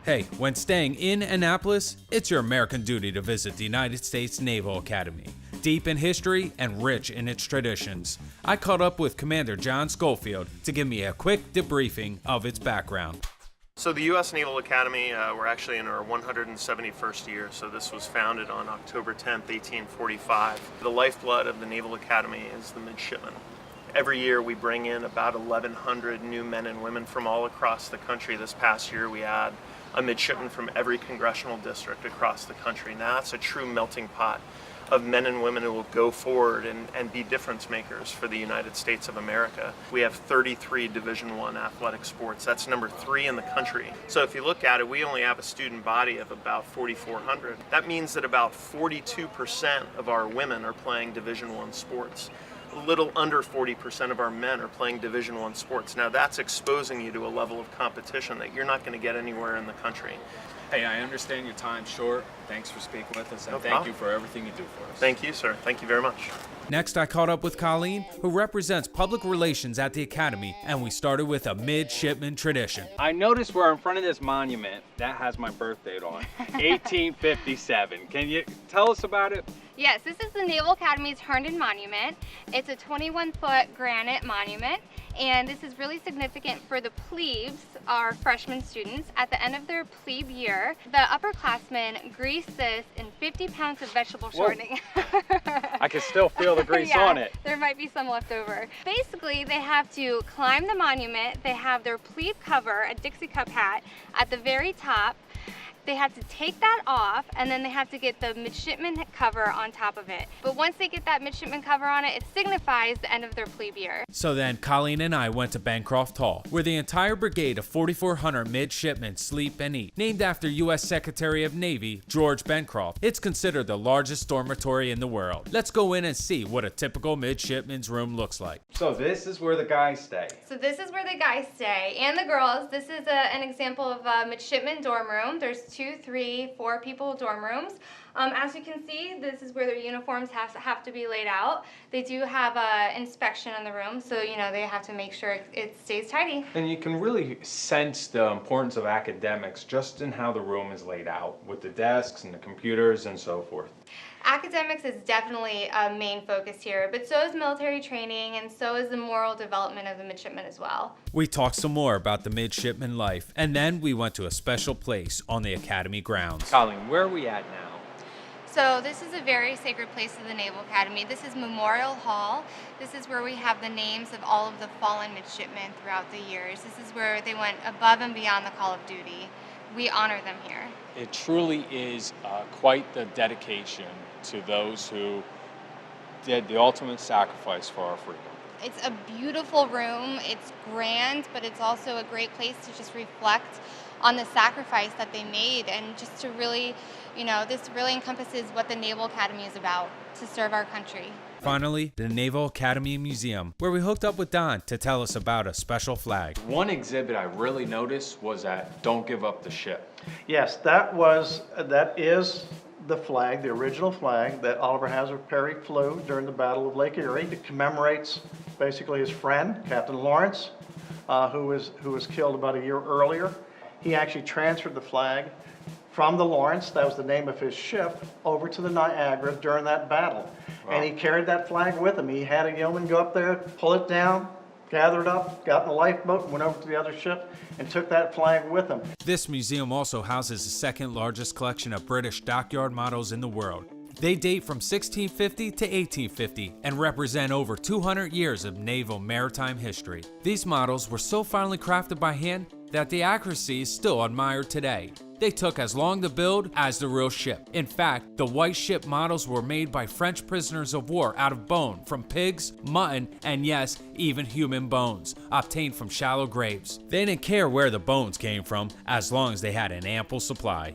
Hey, when staying in Annapolis, it's your American duty to visit the United States Naval Academy. Deep in history and rich in its traditions, I caught up with Commander John Schofield to give me a quick debriefing of its background. So the U.S. Naval Academy, we're actually in our 171st year, so this was founded on October 10th, 1845. The lifeblood of the Naval Academy is the midshipmen. Every year we bring in about 1,100 new men and women from all across the country. This past year we had a midshipman from every congressional district across the country. Now that's a true melting pot of men and women who will go forward and be difference makers for the United States of America. We have 33 Division I athletic sports. That's number 3 in the country. So if you look at it, we only have a student body of about 4,400. That means that about 42% of our women are playing Division I sports. A little under 40% of our men are playing Division I sports. Now that's exposing you to a level of competition that you're not going to get anywhere in the country. Hey, I understand your time's short. Thanks for speaking with us, and No thank problem. you for everything you do for us. Thank you, sir. Thank you very much. Next, I caught up with Colleen, who represents public relations at the Academy, and we started with a midshipman tradition. I noticed we're in front of this monument that has my birth date on, 1857. Can you tell us about it? Yes, this is the Naval Academy's Herndon Monument. It's a 21-foot granite monument, and this is really significant for the plebes, our freshman students. At the end of their plebe year, the upperclassmen grease this in 50 pounds of vegetable shortening. I can still feel the grease Yeah, on it. there might be some left over. Basically, they have to climb the monument. They have their plebe cover, a Dixie Cup hat, at the very top. They have to take that off, and then they have to get the midshipman cover on top of it. But once they get that midshipman cover on it, it signifies the end of their plebe year. So then Colleen and I went to Bancroft Hall, where the entire brigade of 4,400 midshipmen sleep and eat. Named after U.S. Secretary of Navy George Bancroft, it's considered the largest dormitory in the world. Let's go in and see what a typical midshipman's room looks like. So this is where the guys stay. So this is where the guys stay, and the girls. This is an example of a midshipman dorm room. There's 2, 3, 4 people dorm rooms. As you can see, this is where their uniforms have to be laid out. They do have an inspection in the room, so they have to make sure it stays tidy. And you can really sense the importance of academics just in how the room is laid out, with the desks and the computers and so forth. Academics is definitely a main focus here, but so is military training, and so is the moral development of the midshipmen as well. We talked some more about the midshipman life, and then we went to a special place on the Academy grounds. Colleen, where are we at now? So this is a very sacred place of the Naval Academy. This is Memorial Hall. This is where we have the names of all of the fallen midshipmen throughout the years. This is where they went above and beyond the call of duty. We honor them here. It truly is quite the dedication to those who did the ultimate sacrifice for our freedom. It's a beautiful room. It's grand, but it's also a great place to just reflect on the sacrifice that they made, and just to really, this really encompasses what the Naval Academy is about, to serve our country. Finally, the Naval Academy Museum, where we hooked up with Don to tell us about a special flag. One exhibit I really noticed was that Don't Give Up the Ship. Yes, that is the flag, the original flag that Oliver Hazard Perry flew during the Battle of Lake Erie. It commemorates basically his friend, Captain Lawrence, who was killed about a year earlier. He actually transferred the flag from the Lawrence, that was the name of his ship, over to the Niagara during that battle. Wow. And he carried that flag with him. He had a yeoman go up there, pull it down, gather it up, got in the lifeboat, went over to the other ship, and took that flag with him. This museum also houses the second largest collection of British dockyard models in the world. They date from 1650 to 1850 and represent over 200 years of naval maritime history. These models were so finely crafted by hand that the accuracy is still admired today. They took as long to build as the real ship. In fact, the white ship models were made by French prisoners of war out of bone from pigs, mutton, and yes, even human bones, obtained from shallow graves. They didn't care where the bones came from as long as they had an ample supply.